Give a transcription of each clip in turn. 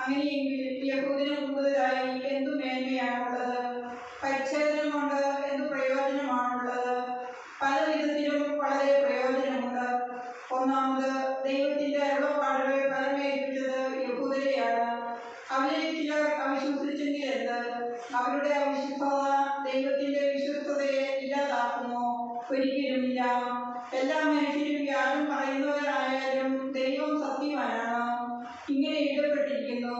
അങ്ങനെയെങ്കിൽ യഹൂദന് കൂടുതലായി എന്തു മേന്മയാണുള്ളത്? പരിച്ഛേദനം കൊണ്ട് എന്തു പ്രയോജനമാണുള്ളത്? പല വിധത്തിലും വളരെ പ്രയോജനമുണ്ട്. ഒന്നാമത്, ദൈവത്തിന്റെ അരുളപ്പാടുകൾ ഫലമേൽപ്പിച്ചത് യഹൂദരെയാണ്. അവരെ ചിലർ അവിശ്വസിച്ചെങ്കിൽ എന്ത്? അവരുടെ അവിശ്വസ്തത ദൈവത്തിന്റെ വിശ്വസ്തതയെ ഇല്ലാതാക്കുമോ? ഒരിക്കലുമില്ല. എല്ലാ മനുഷ്യരും വ്യാജം പറയുന്നവരായാലും ദൈവം സത്യവാനാണ്. ഇങ്ങനെ എഴുതപ്പെട്ടിരിക്കുന്നു: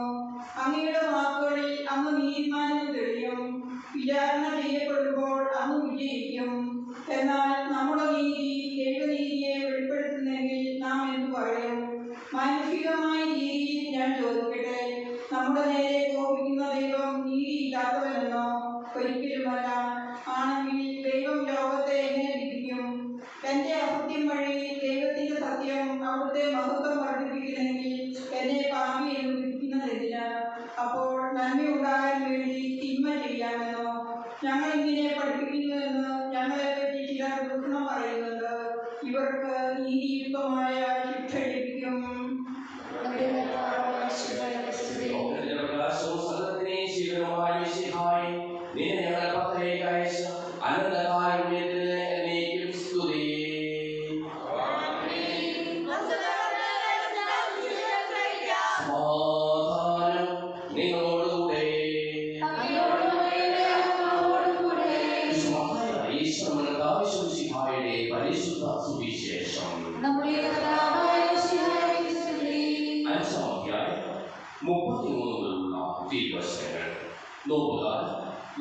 അങ്ങയുടെ വാക്കുകളിൽ അങ്ങ് നീതിമാനെന്ന് തെളിയും, വിചാരണ ചെയ്യപ്പെടുമ്പോൾ അങ്ങ് വിജയിക്കും. എന്നാൽ നമ്മുടെ നീതി ദൈവനീതിയെ വെളിപ്പെടുത്തുന്നെങ്കിൽ നാം എന്തു പറയും? മാനുഷികമായ രീതിയിൽ ഞാൻ ചോദിക്കട്ടെ, നമ്മുടെ നേരെ കോപിക്കുന്ന ദൈവം നീതിയില്ലാത്തവനെന്നോ? ഒരിക്കലുമല്ല. ആണെങ്കിൽ ദൈവം ലോകത്തെ എങ്ങനെ വിധിക്കും? എന്റെ അസത്യം വഴി ദൈവത്തിന്റെ സത്യം അവിടുത്തെ മഹത്വം വർദ്ധിപ്പിക്കുന്നെങ്കിൽ എന്നെ പാപി എന്ന് വിധിക്കുന്നതെന്തിന്? അപ്പോൾ നന്മയുണ്ടാകാൻ വേണ്ടി തിന്മ ചെയ്യാമെന്നോ? ഞങ്ങൾ ഇങ്ങനെ പഠിപ്പിക്കുന്നുവെന്ന് ഞങ്ങളെപ്പറ്റി ചിലർ ദൂഷണം പറയുന്നുണ്ട്. ഇവർക്ക് നീതിയുക്തമായ ശിക്ഷ ലഭിക്കും.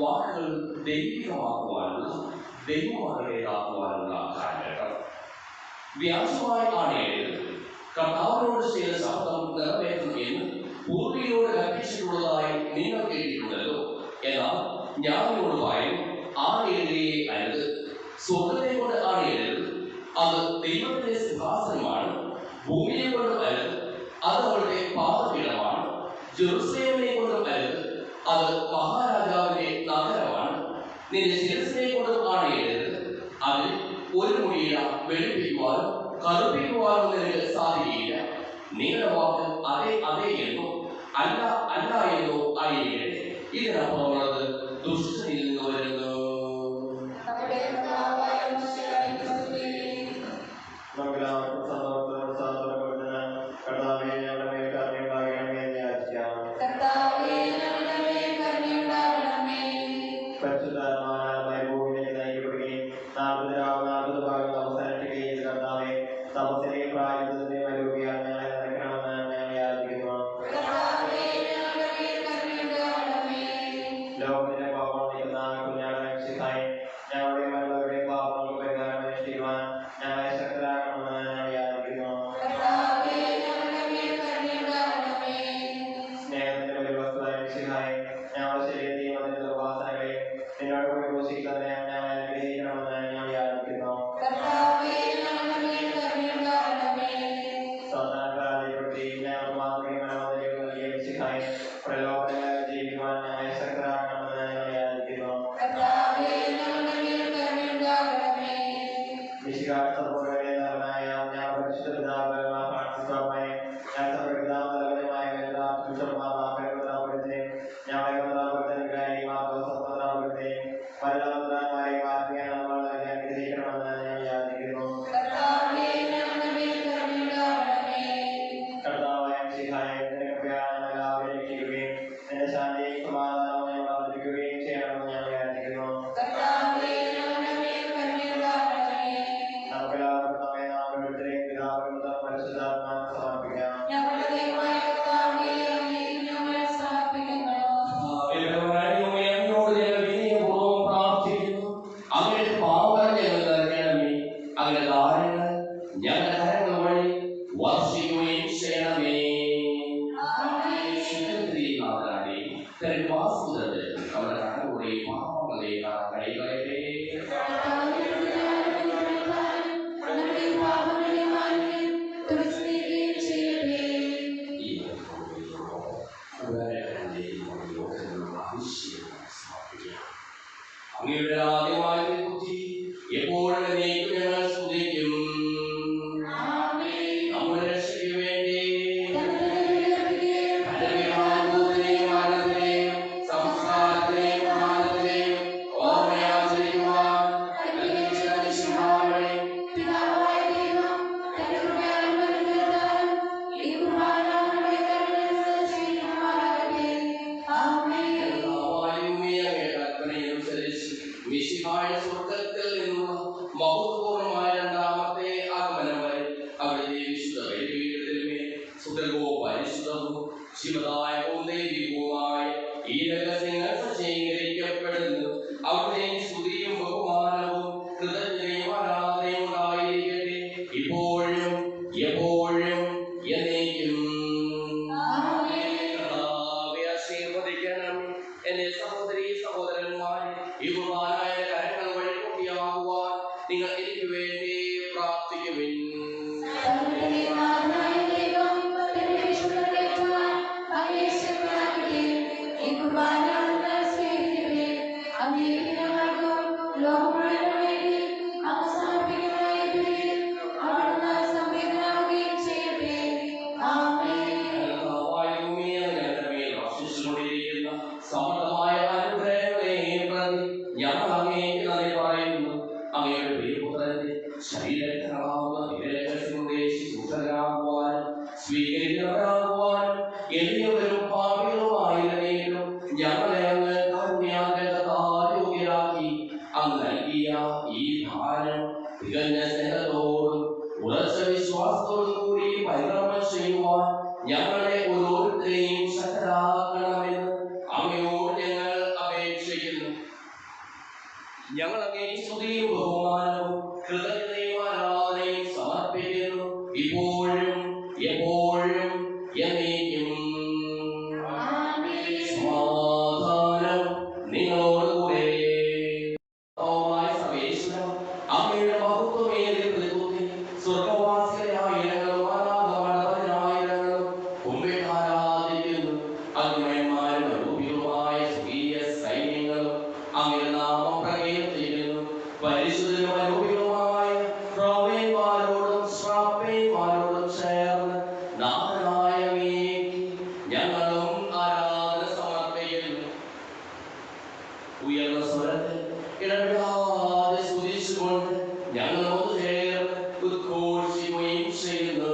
വാക്കുകൾ ദൈവികമാക്കുവാനുള്ള ദൈവമാകുവാനുള്ള കാലഘട്ടം. വ്യാജമായ ആണേൽ കർത്താവിനോട് ചെയ്ത ശബ്ദം നിറവേറ്റും എന്ന് പൂർവികരോട് കൽപ്പിച്ചിട്ടുള്ളതായി നിങ്ങൾ കേട്ടിട്ടുണ്ടല്ലോ. എന്നാൽ ഞാൻ നിങ്ങളോട് പറയും, ആണേലിനെ അരുത്. സ്വർഗ്ഗത്തെ കൊണ്ട് ആണേലരുത്, അത് ദൈവത്തിന്റെ സിംഹാസനമാണ്. ഭൂമിയെ കൊണ്ട് അരുത്, അത് അവളുടെ പാദപീഠമാണ്. ജെറുസലേമിനെ കൊണ്ട് അരുത്, അത് മഹാരാജാവിന്റെ നഗരമാണ്. നിന്റെ ശിരസിനെ കൊണ്ട് ആണേലരുത്, അതിൽ ഒരു മുടിയില വെളുപ്പിക്കുവാനോ കറുപ്പിക്കുവാനോ നിനക്ക് സാധിക്കില്ല. നിങ്ങളുടെ വാക്ക് അതെ അതെ എന്നോ അല്ല അല്ല എന്നോ ആയിരിക്കട്ടെ. ഇതിനപ്പുറമുള്ളത് ദുഷ്ടനിൽ നിന്ന് വരുന്നു. അങ്ങയുടെ ആദ്യമായ ബുദ്ധി എപ്പോഴും ഞങ്ങൾ സ്തുതിക്കും. പ്രാർത്ഥിക്കുവിൻ. സമൃദ്ധമായ അനുഗ്രഹങ്ങളെ പ്രതി ഞങ്ങൾ അങ്ങേക്ക് നന്ദി പറയുന്നു. അങ്ങയുടെ പ്രിയപുത്രന്റെ ശരീരങ്ങളാവുന്ന ശുദ്ധരാകുവാനും സ്വീകരിക്കുന്നവരാകുവാനും എളിയവരും പാപികളുമായിരുന്നെങ്കിലും ഞങ്ങളെ അങ്ങ് കാരുണ്യാഗ്രഹത്താൽ യോഗ്യരാക്കി അങ്ങ് നൽകിയ ഈ ദാനം തികഞ്ഞ സ്നേഹത്തോടും ഉറച്ച വിശ്വാസത്തോടും കൂടി പരിക്രമം ചെയ്യുവാൻ ഞങ്ങളെ ഓരോരുത്തരെയും ശക്തരാക്കണമെന്ന് അങ്ങയോട് ഞങ്ങൾ അപേക്ഷിക്കുന്നു. ഞങ്ങൾ അങ്ങേ സ്തുതിയും ബഹുമാനവും കൃതജ്ഞതയും ആരാധനയും സമർപ്പിക്കുന്നു, ഇപ്പോഴും എപ്പോഴും എന്നേക്കും. സമാധാനം നിങ്ങളോടുകൂടെ. അങ്ങയുടെ മഹത്വമേറിയ പ്രതിബുദ്ധി സ്വർഗവാസികളായ ഇടങ്ങളും അനാഥമണ്ഡപത്തിനായിരങ്ങളും കുമ്പിട്ട് ആരാധിക്കുന്നു. അഗ്നിമയന്മാരും അരൂപികളുമായ സ്വകീയ സൈന്യങ്ങളും അങ്ങയുടെ നാമം പ്രകീർത്തിക്കുന്നു. പരിശുദ്ധരും അരൂപികളുമായ ക്രോവേന്മാരോടും ശ്രാപ്പേന്മാരോടും ചേർന്ന് നാഥനായ അങ്ങേക്ക് ഞങ്ങളും ആരാധന സമർപ്പിക്കുന്നു. ഉയർന്ന സ്വരത്തിൽ ഇടപെടാതെ സ്തുതിച്ചുകൊണ്ട് ഞങ്ങൾ ഒത്തുചേർന്ന് ഉദ്ഘോഷിക്കുകയും ചെയ്യുന്നു.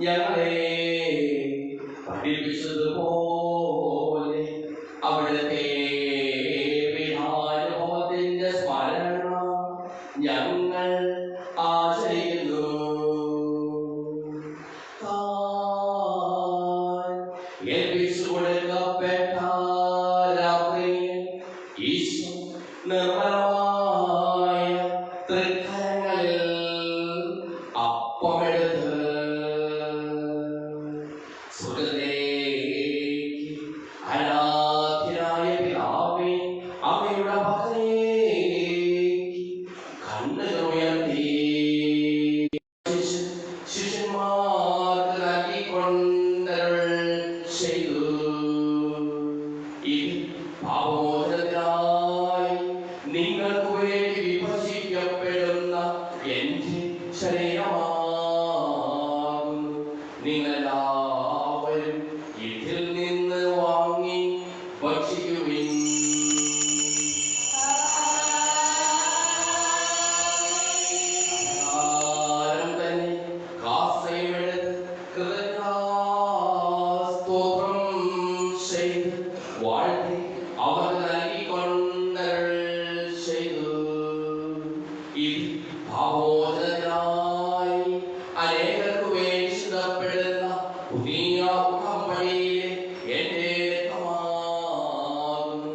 ഞങ്ങളെ പഠിപ്പിച്ചതുപോലെ അവിടുത്തെ പീഠാനുഭവത്തിന്റെ സ്മരണ ഞങ്ങൾ ആചരിക്കുന്നു. ഏൽപ്പിച്ചു കൊടുക്കപ്പെട്ട രാത്രിയിൽ ഈശോ നിർമ്മലമായ തൃക്കരങ്ങളിൽ അപ്പമെടുത്ത് ആരാധ്യനായ പിതാവേ, അങ്ങയുടെ പക്കലേക്ക് കണ്ണുകൾ ഉയർത്തി ശിഷ്യന്മാർക്ക് നൽകിക്കൊണ്ടരുൾ ചെയ്തു. ഇത് പാപമോചനത്തിനായി നിങ്ങൾക്ക് വേണ്ടി വിഭജിക്കപ്പെടുന്ന എന്റെ ശരീരമാകുന്നു. നിങ്ങളെല്ലാവരും ഇതിൽ നിന്ന് വാങ്ങി ഭക്ഷിക്കുവിൻ. തന്നെ കാസയുമെടുത്ത് കൃതജ്ഞതാസ്തോത്രം ചെയ്ത് വാഴ്ത്തി അവർ നൽകിക്കൊണ്ടരുൾ ചെയ്തു. ഇത് പാപമോചനത്തിനായി അനേകർക്ക് വേണ്ടി ചിന്തപ്പെടുന്ന പുതിയ ഉടമ്പടിയിലെ എന്റെ രക്തമാകുന്നു.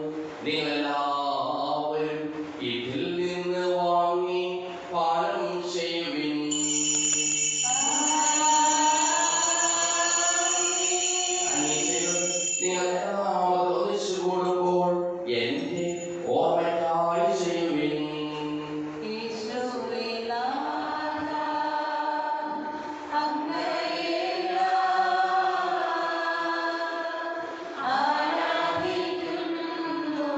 നിങ്ങളെല്ലാവരും ഇതിൽ നിന്ന് വാങ്ങി പാനം ചെയ്യുവിൻ. നിങ്ങളെല്ലാവരും ഒന്നിച്ചു കൂടുമ്പോൾ എന്റെ ഓർമ്മയ്ക്കായി ചെയ്യുവിൻ. ആരാധിക്കുന്നു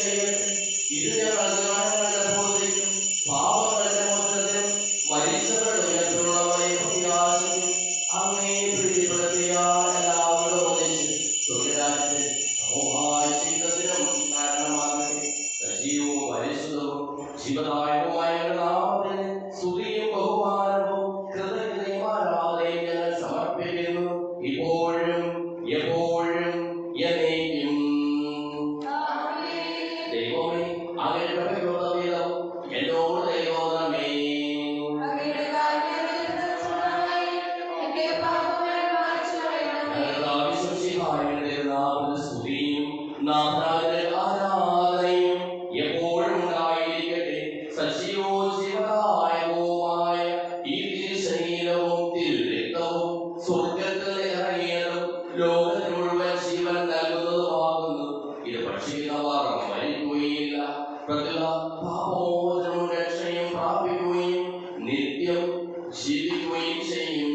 ചെയ്യട്ടെ. ഇത് ഞങ്ങളുടെ കടങ്ങളുടെ ബോധത്തിനും പാപങ്ങളുടെ മോചനത്തിനും മരിച്ചവരുടെ ഉയർത്തിലുള്ളവരെ പ്രത്യാശിക്കും അങ്ങേ പ്രീതിപ്പെടുത്തിയ എല്ലാവരുടെ ഒന്നിച്ച് സ്വർഗ്ഗരാജ്യത്തിൽ സമൂഹമായ ജീവിതത്തിനും കാരണമാകട്ടെ. സജീവവും പരിശുദ്ധവും ജീവദായകവുമായ നാമത്തിന് സ്തുതിയും ബഹുമാനവും കൃതജ്ഞതയും ആരാധനയും ഞങ്ങൾ സമർപ്പിക്കുന്നു ഇപ്പോഴും എപ്പോഴും എന്നേക്കും. ദൈവമേ അങ്ങയുടെ കൃപയുള്ള വേദം എന്നോട് ദൈവമേ സ്തുതിയും ആരാധനയും എപ്പോഴും ഉണ്ടായിരിക്കട്ടെ. സജീവവും ജീവദായകവുമായ ഈ തിരുശരീരവും തിരുരക്തവും സ്വർഗ്ഗത്തിൽ ഇറങ്ങിയതും ലോകത്തിന് മുഴുവൻ ജീവൻ നൽകുന്നതുമാകുന്നു. ഇത് ഭക്ഷിക്കുന്നവർ മരിക്കുകയില്ല, പ്രകൃത പാപമോചനവും രക്ഷയും പ്രാപിക്കുകയും നിത്യം ജീവിക്കുകയും ചെയ്യും.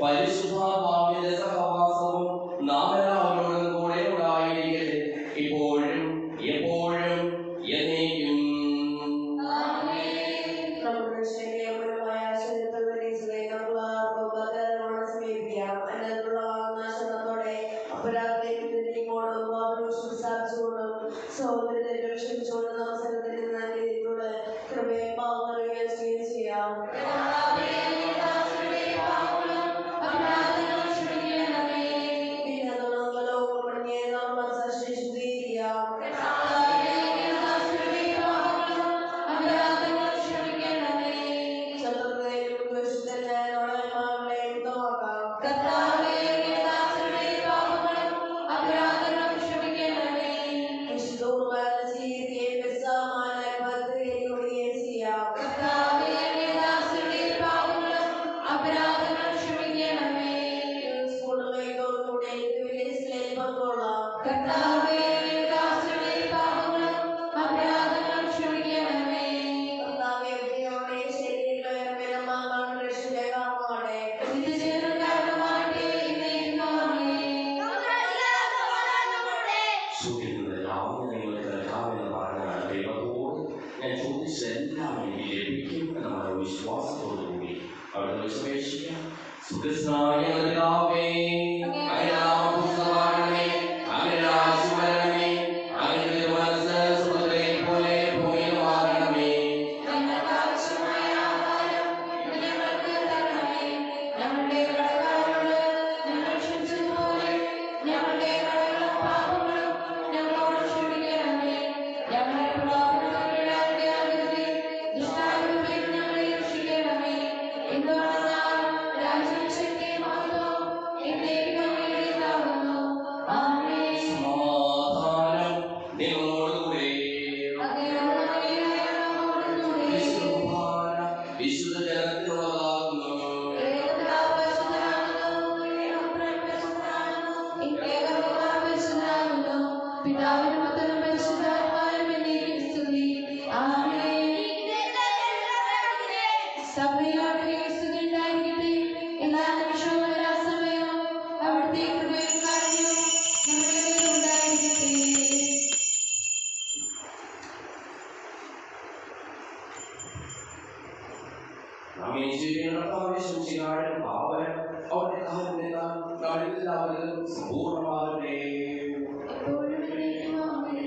പരിശുദ്ധാത്മാവിന്റെ സഹവാസവും നാം എല്ലാവരോടും കൂടെ ഉണ്ടായിരിക്കട്ടെ ഇപ്പോഴും എപ്പോഴും എന്നേക്കും. ഞാൻ ചോദിച്ചെല്ലാം എനിക്ക് ലഭിക്കും എന്നുള്ള വിശ്വാസത്തോടു കൂടി അവിടെ വിശ്വസിക്കാം. സുഖസ്നായ പിതാവേ, അങ്ങയുടെ നാമം പൂജിതമാകണമേ, അങ്ങയുടെ രാജ്യം വരണമേ, അങ്ങയുടെ തിരുമനസ്സ് സ്വർഗ്ഗത്തിലെ പോലെ ഭൂമിയിലുമാകണമേ. ഞങ്ങൾക്ക് ആവശ്യമായ ആഹാരം ഇന്ന് ഞങ്ങൾക്ക് തരണമേ. ഞങ്ങളുടെ കടക്കാരോട് ഞങ്ങൾ ക്ഷമിച്ചതുപോലെ ഞങ്ങളുടെ കടങ്ങളും പാപങ്ങളും ഞങ്ങളോട് ക്ഷമിക്കണമേ. ഞങ്ങളെ പ്രലോഭനത്തിലാക്കരുതേ, ദുഷ്ടാരൂപയിൽ ഞങ്ങളെ രക്ഷിക്കണമേ. എന്തുകൊണ്ടെന്നാൽ രാജ്യവും ശക്തിയും മഹത്വവും എന്നേക്കും അങ്ങയുടേതാകുന്നു. ആമേൻ. സമാധാനം നിങ്ങളോടുകൂടെ. വിശുദ്ധ ജനത്തിനുള്ളതാകുന്നു. പിതാവിനും പുത്രനും പരിശുദ്ധാത്മാവിനും എന്നേക്കും സ്തുതി. ആമേൻ. സഭയോട് സ്തുതി ഉണ്ടായിരിക്കട്ടെ. എല്ലാ നിമിഷവും എല്ലാ സമയവും അവിടുത്തെ കൃപയും കാരുണ്യവും നമ്മുടെ മേൽ ഉണ്ടായിരിക്കട്ടെ. നാം ഈ ജീവിതങ്ങളുടെ ആവശ്യം പാവനം അവരുടെ കാരണത്താൽ നമ്മളെല്ലാവരും സമ്പൂർണ്ണമാകട്ടെ. എപ്പോഴും എന്നേക്കും ആമേൻ.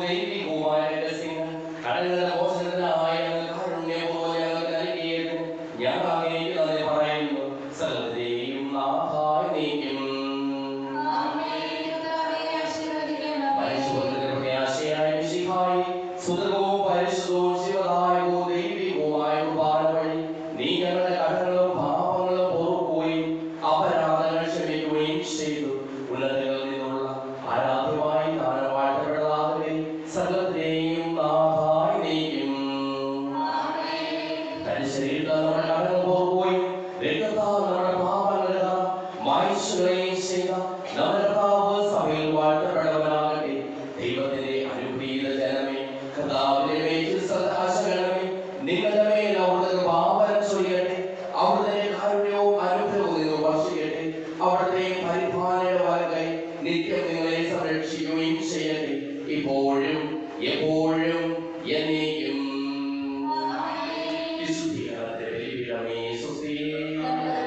ദൈവികവുമായ രഹസ്യങ്ങൾ കടങ്ങളുടെ മോചനത്തിനായി അങ്ങ് കാരുണ്യപൂർവ്വം ഞങ്ങൾക്ക് നൽകിയത് ഞങ്ങൾ അങ്ങേക്ക് നന്ദി പറയുന്നു. സകലത്തെയും നാഥായ നീക്കും. പരിശുദ്ധത്തിന്റെ പ്രത്യാശയായ മിശിഹായേ, സുതകവും പരിശുദ്ധവും ശിവദായകവും ദൈവികവുമായ കുർബാന വഴി നീ ഞങ്ങളുടെ കടങ്ങളും പാപങ്ങളും പൊറുക്കുകയും അപരാധങ്ങൾ ക്ഷമിക്കുകയും ചെയ്തു. ഉന്നതങ്ങളിൽ നിന്നുള്ള ആരാധ്യമായി താരം വാഴ്ത്തപ്പെട്ടതാകട്ടെ. സകലത്തെയും നാഥായ നീക്കും. തന്റെ ശരീരത്താൽ നമ്മുടെ കടങ്ങൾ പൊറുക്കുകയും രക്തത്താൽ നമ്മുടെ പാപങ്ങൾ മായ്ച്ചുകളയുകയും ചെയ്ത നമ്മുടെ കർത്താവ് സഭയിൽ വാഴ്ത്തപ്പെട്ടവനാകട്ടെ. ദൈവത്തിന്റെ അനുഗ്രഹീത ജനമേ, കർത്താവിന്റെ മേൽ സദാശരണമേ, നിങ്ങളുടെ മേൽ അവിടുത്തെ പാപനം ചൊരിയട്ടെ. അവിടുത്തെ കാരുണ്യവും അനുഗ്രഹവും നിങ്ങൾ വർഷിക്കട്ടെ. അവിടുത്തെ പരിപാലനയുടെ വലകൈ നിത്യം നിങ്ങളെ സംരക്ഷിക്കുകയും ചെയ്യട്ടെ, ഇപ്പോഴും എപ്പോഴും എന്നേക്കും. വിശുദ്ധീകരണത്തിന്റെ ബലിപീഠമേ സ്വസ്തി. അങ്ങേ